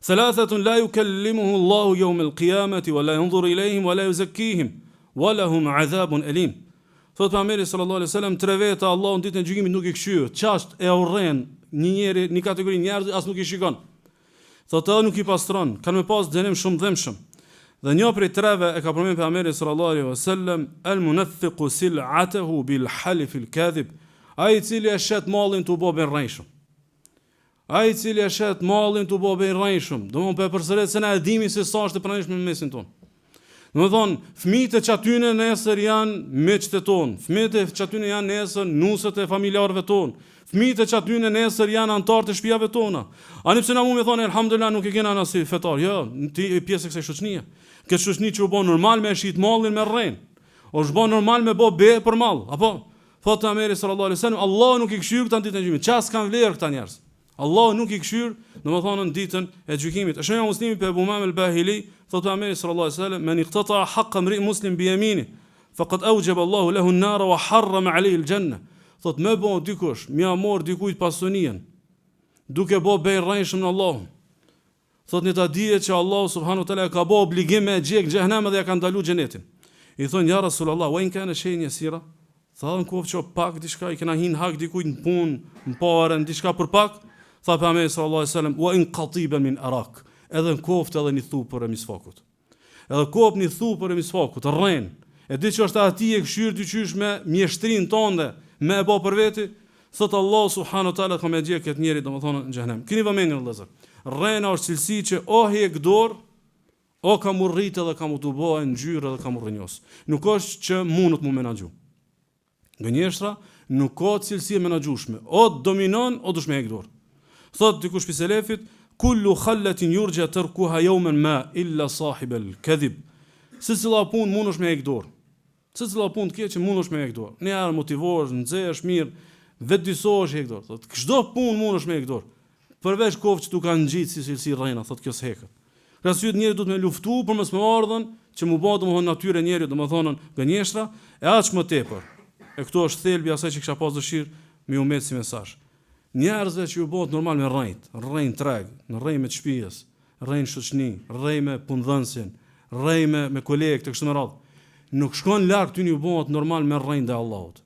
"Thalathatun la yukallimuhu Allahu yawm al-qiyamati wa la yanzuru ilayhim wa la yuzakkihim wa lahum 'adhabun alim." Thot pejgamberi sallallahu alaihi wasallam, 3 veta Allahu në ditën e gjykimit nuk i kshyer. Çast e urren një kategori njerëz as nuk i shikon. Thotë edhe nuk i pastron, kanë me pas dënim shumë dhëmshëm. Dhe një prej 3-ve e ka përmendur pejgamberi sallallahu alaihi wasallam, al-munaffiqu sil'atahu bil halif al-kadhib. Ai i cili e shet mallin tu bë rrejshëm. Ai i cili e shet mallin tu bë rrejshëm. Domthon po e përsërit se na e dimi se sa është e pranishme në mesin ton. Domthon, fëmijët e çatyne nesër janë miqtë ton. Fëmijët e çatyne janë nesër nusët e familjarëve ton. Fëmijët e çatyne nesër janë anëtar të shtëpive tona. Ani pse na mund të thonë elhamdullah nuk e kena as fetar. Jo, ti pjesë e kësaj shoqënie. Kjo shoqëni që u bën normal me shit mallin me rrenë. O është bën normal me bë be për mall, apo? Thotë pejgamberi sallallahu alaihi wasallam, Allahu nuk i këshyr këtë ditën e gjykimit. Ças kanë vlerë këta njerëz. Allahu nuk i këshyr, domethënë në ditën e gjykimit. Është një muslimi pe Abu Umam al-Bahili, thotë pejgamberi sallallahu alaihi wasallam, "Men iqtata haqqa imri muslim bi yamini, faqad awjaba Allahu lahu an-nar wa harrama alayhi al-janna." Thot më bë dikush, më mor dikujt pasuninë, duke bë bej rrejshëm në Allahun. Thot ne ta dihet që Allahu subhanahu wa taala ka bë obligim me xhek xhenem dhe ja ka ndaluar xhenetin. I thon ja Rasulullah, wa in kana shay'un yasira. Thon ku ço pak diçka i kena hin hak dikujt në punë, në parë, diçka për pak. Tha pejgamberi sallallahu alaihi wasallam, wa in qatiban min arak. Edhe në koftë edhe një thupër e misfakut. Edhe kop një thupër e misfakut, rren. E di që është ati e këshyr dyqysh me mjeshtrin tonde, me e bo për veti, thot Allah subhanahu wa taala ka me gjek këtë njeri domethënë në xhenem. Keni vëmendjen vëllezër. Rrena është cilësi që o hiq dorë, O ka mu rrit edhe ka mu të bëhe ngjyrë edhe ka mu rrënjos. Nuk është që mundet mu menaxhu. Gënjeshtra nuk ka cilësi e menaxhueshme. O dominon o dush me hek dorë. Thot dikush pi selefit, kullu khallatin yurja tarkuha yawman ma illa sahib al-kadhib. Secila punë mundesh me hek dorë. Secila punë të keqe mundesh me hek dorë. Ne ar motivohesh, nxehesh mirë, vetëdijsohesh hek dorë. Thot çdo punë mundesh me hek dorë. Përveç kovë që tu kanë ngjitë si rrena, thot kjo s'heket. Krasyet njeri duhet me luftu për mos me ardhën që mu bë domethënë natyrë e njeriut, domethënë gënjeshtra, e aq më tepër. E këtu është thelbi asaj që kisha pas dëshirë me u met si mesazh. Njerëzve që ju bëhet normal me rrejnë treg, në rrejnë me të shtëpisë, rrejnë shoqni, rrejnë me punëdhënësin, rrejnë me kolegë të kështu me radhë. Nuk shkon larg ty ju bëhet normal me rrejnë dhe Allahut.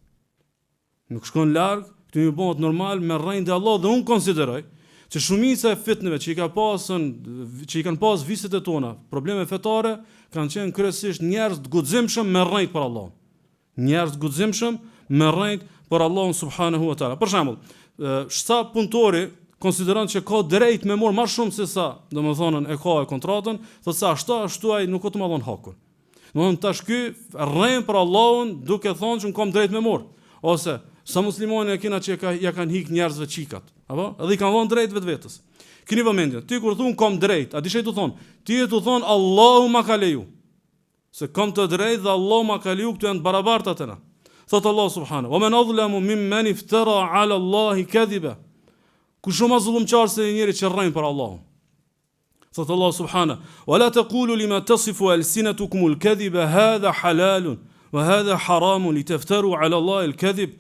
Nuk shkon larg ty ju bëhet normal me rrejnë dhe Allahut dhe unë konsideroj që shumica e fitneve që i kanë pas viset e tona, probleme fetare, kanë qenë kryesisht njerëz të guximshëm me rrejt për Allahun. Njerëz të guximshëm me rrejt për Allahun subhanahu wa taala. Për shembull, sa punëtori konsideron që ka drejt me marr më shumë se sa, domethënë e ka e kontratën, thotë se ashtu ai nuk ka të më dhon hakun. Domethënë tash ky rrejn për Allahun duke thonë që un kam drejt me marr. Ose sa muslimanë e kena që ja kanë hik njerëzve qikat, apo? Edhe i kanë dhënë drejt vetvetes. Keni vëmendje, ti kur thon kam drejt, a dishej të thon? Ti e të thon Allahu ma ka leju. Se kam të drejt dhe Allahu ma ka leju, këtu janë të barabarta atëna. Thot Allah subhanahu, "Wa man adlamu mimman iftara 'ala Allahi kadhiba." Ku shumë zullumçar se njëri që rrejn për Allahun. Thot Allah subhanahu, "Wa la taqulu lima tasifu alsinatukum al-kadhiba hadha halalun wa hadha haramun litaftaru 'ala Allahi al-kadhib."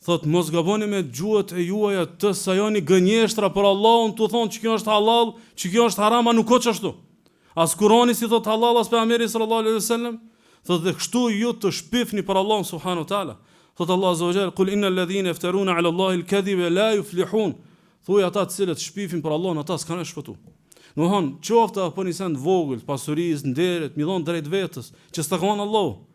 Thot mos gaboni me gjuhët e juaja të sajoni gënjeshtra për Allahun, tu thonë që kjo është halal, që kjo është haram, a nuk ka çashtu. As Kurani si thot halal, as pejgamberi sallallahu alaihi wasallam, thot dhe kështu ju të shpifni për Allahun subhanahu wa taala. Thot Allah azza wa jalla, "Qul innal ladhina yaftaruna 'ala Allahi al-kadhiba la yuflihun." Thuaj ata të cilët shpifin për Allahun, ata s'kanë shpëtu. Domthon, qoftë apo një send vogël, pasurisë, nderit, mi dhon drejt vetes, që s'ta ka Allahu.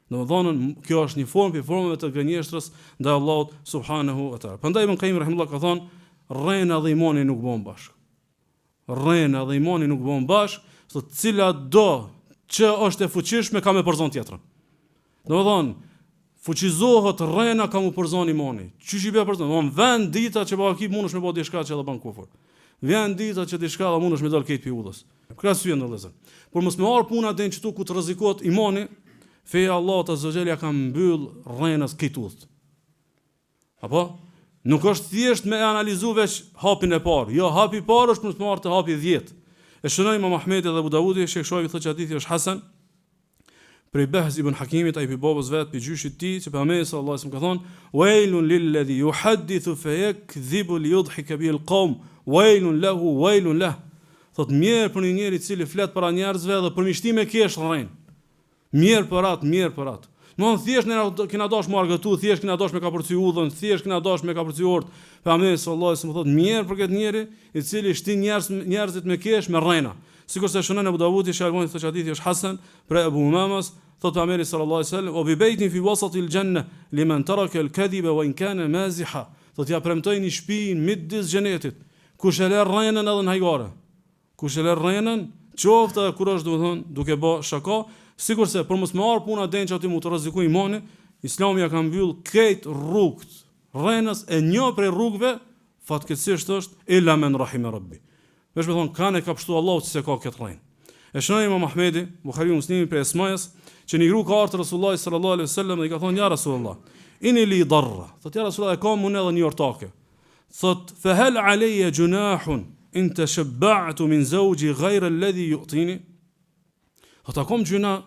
Domthonë kjo është një formë për formave të gënjeshtrës ndaj Allahut subhanahu wa taala. Prandaj Ibn Qayyim rahimullah ka thonë, rrena dhe imani nuk bëhen bashkë. Rrena dhe imani nuk bëhen bashkë, thotë cila do që është e fuqishme ka me përzon tjetrën. Domthonë fuqizohet rrena ka mu përzon imani. Çish i bë përzon? Domthonë vend dita që pa ekip mundesh me bë diçka që edhe ban kufur. Vjen dita që diçka edhe mundesh me dal këtë pi udhës. Krahasye ndëllëzën. Por mos me marr puna den këtu ku të rrezikohet imani. Feja Allah të zëgjelja ka mbyll rrenës këtë udhët. Apo? Nuk është thjesht me analizu veç hapin e parë. Jo, hapi i parë është për të marrë të hapi 10. E shënoj Imam Ahmedi dhe Abu Davudi, Shekh Shoaib thotë që hadithi është hasan. Prej Bahz ibn Hakimit, ai pi babës vet, pi gjyshit tij, që pejgamberi sallallahu alajhi wasallam ka thonë: "Wailun lilladhi yuhaddithu fayakdhibu liyudhhika bihi al-qawm, wailun lahu, wailun lah." Thotë mirë për një njeri i cili flet para njerëzve dhe për mishtime kesh rrenë. Mirë për atë. Nuk thjesht ne kena dash me argëtu, thjesht kena dash me ka përcy udhën, thjesht kena dash me ka përcy ort. Pejgamberi sallallahu alajhi wasallam thotë mirë për këtë njeri i cili shtin njerëzit me kesh me rrena. Sikurse shënon Abu Davudi, Shallbani thotë hadithi është hasan, për Abu Umamas thotë pejgamberi sallallahu alajhi wasallam, "O bi baytin fi wasati al-janna liman taraka al-kadhiba wa in kana maziha." Thotë ja premtoi një shtëpi midis xhenetit, kush e lë rrenën edhe në hajgare. Kush e lë rrenën, qoftë kur është domethënë duke bë shaka. Sikurse për mos më marr puna den që aty mu të rrezikoj imani, Islami ja ka mbyll këtë rrugët rrenës e një prej rrugëve fatkeqësisht është illa men rahime rabbi. Vesh me thon kanë ka pështu Allahu se ka këtë rrenë. E shënoi Imam Ahmedi, Buhariu Muslimi për Esmajës, që një gru ka ardhur Resulullah sallallahu alaihi wasallam dhe i ka thonë ja Rasulullah, inni li darra. Thotë ja Rasulullah ka më edhe një ortake. Thotë fa hal alayya junahun in tashabba'tu min zawji ghayra alladhi yu'tini. Ata kom gjuna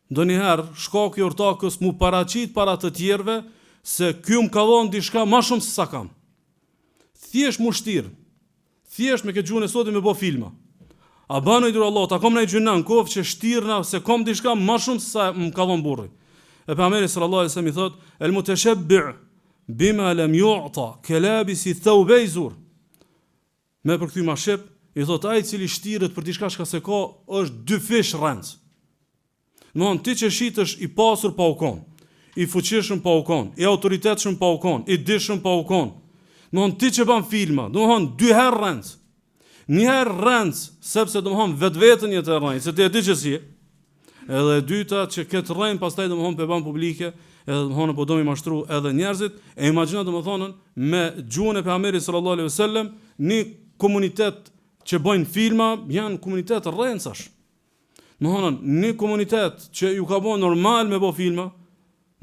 ndonjëherë shkaku i ortakës mu paraqit para të tjerëve se ky më ka dhënë diçka më shumë se sa kam. Thjesht mu shtir. Thjesht me këtë gjunë sot me bë filma. A banoj dur Allah, ta kom në gjuna në kohë që shtirna se kom diçka më shumë se sa më ka dhënë burri. E pejgamberi sallallahu alajhi wasallam i thotë el mutashabbi' bima lam yu'ta kalabisi thawbay zur. Me për këthy ma shep, i thot ai i cili shtiret për diçka që se ka është dy fish rrenc. Domthon ti që shitesh i pasur pa u kon, i fuqishëm pa u kon, i autoritetshëm pa u kon, i dishëm pa u kon. Domthon ti që ban filma, domthon dy herë rrenc. Njëherë rëndës, sepse domthon vetën jetë e rrejnë, se ti e di që si. Edhe e dyta që këtë rrejnë pastaj domthon pe ban publike, edhe domthon po do mi mashtru edhe njerëzit, e imagjino domthonën me gjuhën e pejgamberit sallallahu alaihi wasallam, një komunitet që bëjnë filma, janë komunitet rrendësash. Domthonën një komunitet që ju ka bën normal me bë filma,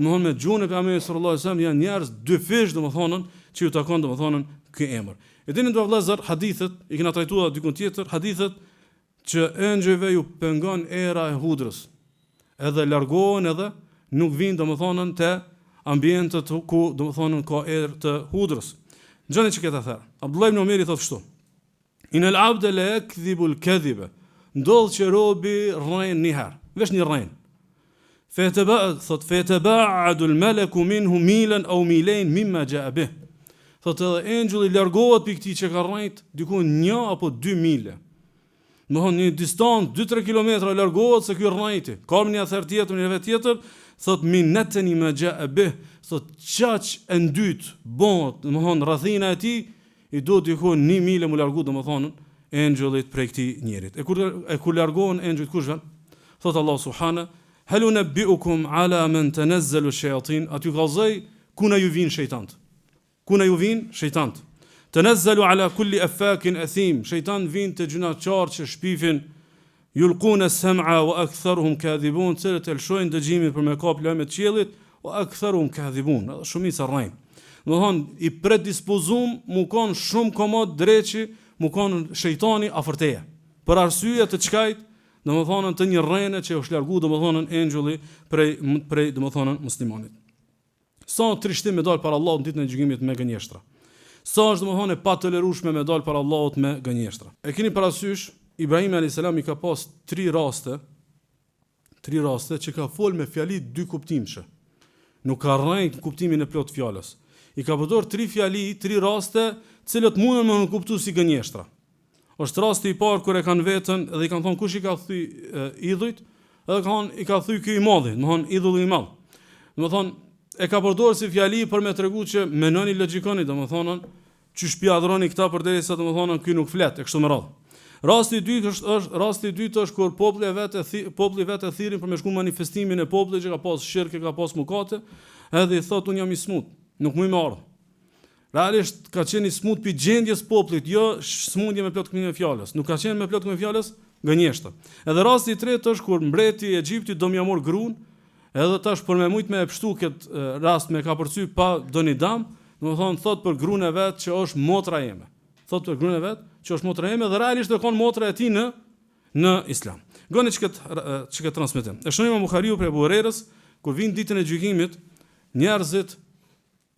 domthon me gjuhën e pejgamberit sallallahu alaihi wasallam janë njerëz dy fish domthonën që ju takon domthonën ky emër. E dini do vëllezër hadithet, i kena trajtuar dikun tjetër, hadithet që engjëjve ju pengon era e hudrës. Edhe largohen edhe nuk vinë domethënën te ambientet ku domethënën ka erë të hudrës. Gjani që këta thërë. Abdullah ibn Umeri thotë kështu: Inal abda la yakdhibu al-kadhiba. Ndodh që robi rrein një herë, vesh një rrein. Fetabaadu al-malaku minhu milan aw milain mimma jaa bih. Thotë edhe engjulli largohet pikë këtij që ka rrejt diku 1 apo 2 mile. Domthon një distancë 2-3 kilometra largohet se ky rrejti. Ka një ather tjetër, një vet tjetër, thotë minatni ma jaa bih, thotë çaq e dytë bëhet, domthon rrethina e tij i do diku 1 mile mu largu domthon engjullit prej këtij njerit. E kur largohen engjullit kush vjen? Thotë Allah subhana: Hal unabbiukum ala man tanazzalu ash-shayatin? Aty gallzoj kuna ju vin shejtant. Kuna ju vin shejtant. Tanazzalu ala kulli afakin athim. Shejtan vin të gjunaqar që shpifin. Yulquna as-sam'a wa aktharuhum kadhibun. Cilët e lshojnë dëgjimin për me kap lajmet e qiellit, wa aktharuhum kadhibun. Shumica rrejn. Domthon i predispozum mu kon shumë komod dreçi, mu kon shejtani afërteje. Për arsye të çkajt, domthonën të një rrene që është largu domthonën engjulli prej domthonën muslimanit. Sa trishtim me dal para Allahut në ditën e gjykimit me gënjeshtra. Sa është domthonë pa tolerueshme me dal para Allahut me gënjeshtra. E keni parasysh, Ibrahim alayhis salam i ka pas 3 raste që ka fol me fjali 2 kuptimshë. Nuk ka rrejt kuptimin e plot fjalës. I ka përdor 3 fjali, 3 raste, cilët mundën me kuptu si gënjeshtra. Është rasti i parë kur e kanë veten dhe i kanë thonë kush i ka thy idhujt, edhe i ka thy ky i madhi, domthon idhulli i madh. Domthon e ka përdorur si fjali për me tregu që menoni logjikoni, domethënë që shpjadroni këta përderisa domethënë ky nuk flet, e kështu me radhë. Rasti i dytë është kur populli vetë e thirrin për me shku manifestimin e popullit që ka pas shirk, ka pas mëkate, edhe i thotë unë jam i smut, nuk më marr. Realisht ka qenë i smut pi gjendjes popullit, jo smundje me plot kuptimin e fjalës. Nuk ka qenë me plot kuptimin e fjalës gënjeshtra. Edhe rasti i tretë është kur mbreti i Egjiptit do m'ia marr gruan. Edhe tash për me mujt me e pështu këtë rast me ka përcy pa do një dam, domethënë thot për gruan e vet që është motra jeme. Thot për gruan e vet që është motra jeme dhe realisht e kon motra e tij në Islam. Goni çka transmetim. E shohim Buhariu për Abu Hurairës kur vin ditën e gjykimit, njerëzit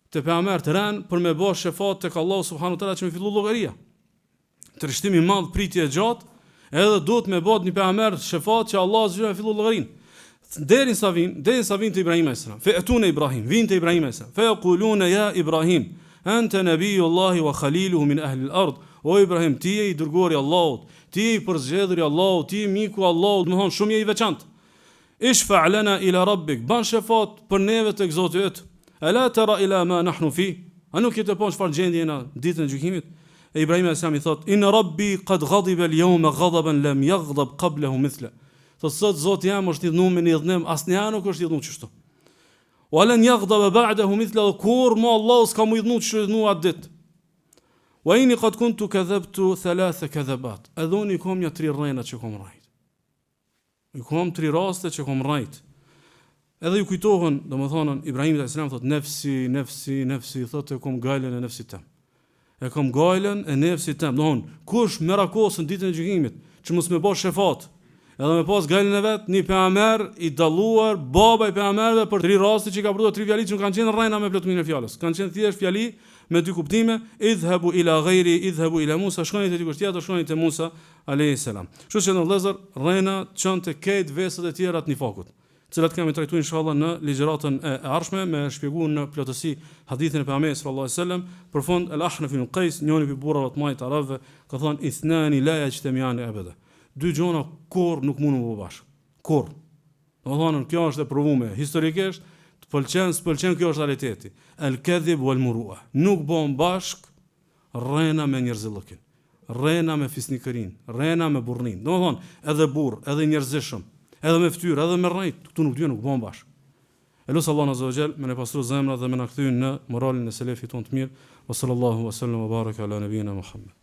të pejgamber të ran për me bësh shefat tek Allahu subhanahu wa taala që më fillu llogaria. Trishtimi i madh, pritje e gjatë, edhe duhet me bëhet një pejgamber shefat që Allah zgjidhë me fillu llogarin. Deri sa vin te Ibrahim alayhis salam. Fa'tuna Ibrahim, vin te Ibrahim alayhis salam. Fa yaquluna ya Ibrahim, anta nabiyullahi wa khaliluhu min ahli al-ard. O Ibrahim, ti je i dërguari i Allahut, ti je i përzgjedhur i Allahut, ti je miku i Allahut, domthon shumë je i veçantë. Ishfa' lana ila rabbik, ban shefat për neve tek Zoti yt. Ala tara ila ma nahnu fi? A nuk jetë po çfarë gjendje jena ditën e gjykimit? E Ibrahim alayhis salam i thot: Inna rabbi qad ghadiba al-yawma ghadaban lam yaghdab qablahu mithla. Thot sot Zoti jam është i dhënë me një dhënim, asnjëherë nuk është i dhënë kështu. Walan yaghdab ba'dahu mithla kur ma Allah s'ka më i dhënë kështu atë ditë. Wa inni qad kuntu kadhabtu 3 kadhabat. Adhuni kom ja 3 rrena që kom rrit. I kom 3 raste që kom rrit. Edhe ju kujtohen, domethënë Ibrahim alayhis salam thot nefsi, thotë kom gajlen e nefsit tim. E kom gajlen e nefsit tim. Domthon kush merakosën ditën e gjykimit, që mos më bësh shefat. Edhe me pas gajlin e vet, një pejgamber i dalluar, baba i pejgamberëve për 3 raste që ka përdorur 3 fjali që nuk kanë qenë rrena me plotësimin e fjalës. Kanë qenë thjesht fjali me 2 kuptime, idhhabu ila ghairi, idhhabu ila Musa, shkoni te dikush tjetër, shkoni te Musa alayhis salam. Kështu që në vëllezër, rrena çon te këtë vesët e tjera të nifakut, të cilat kemi trajtuar inshallah në ligjëratën e ardhshme me shpjeguar në plotësi hadithin e pejgamberit sallallahu alaihi wasallam. Përfund al-Ahnaf ibn Qais, njëri prej burrave të mëdha të arabëve, ka thënë ithnani la yajtami'ani abada. 2 gjona kur nuk mundun të bashkë. Kur. Domethënë kjo është e provuar historikisht, të s'pëlqen kjo është realiteti. El-kadhib wal-murua. Nuk bën bashk rrena me njerëzillëkin. rrena me fisnikërin, rrena me burrnin. Domethënë, edhe burr, edhe njerëzishëm, edhe me fytyrë, edhe me rrejt, këtu nuk dy nuk bën bashkë. Elos Allah azza wa jall me ne pastru zemrat dhe me na kthyen në moralin e selefit ton të mirë. Wa sallallahu wa sallam wa baraka ala nabina Muhammad.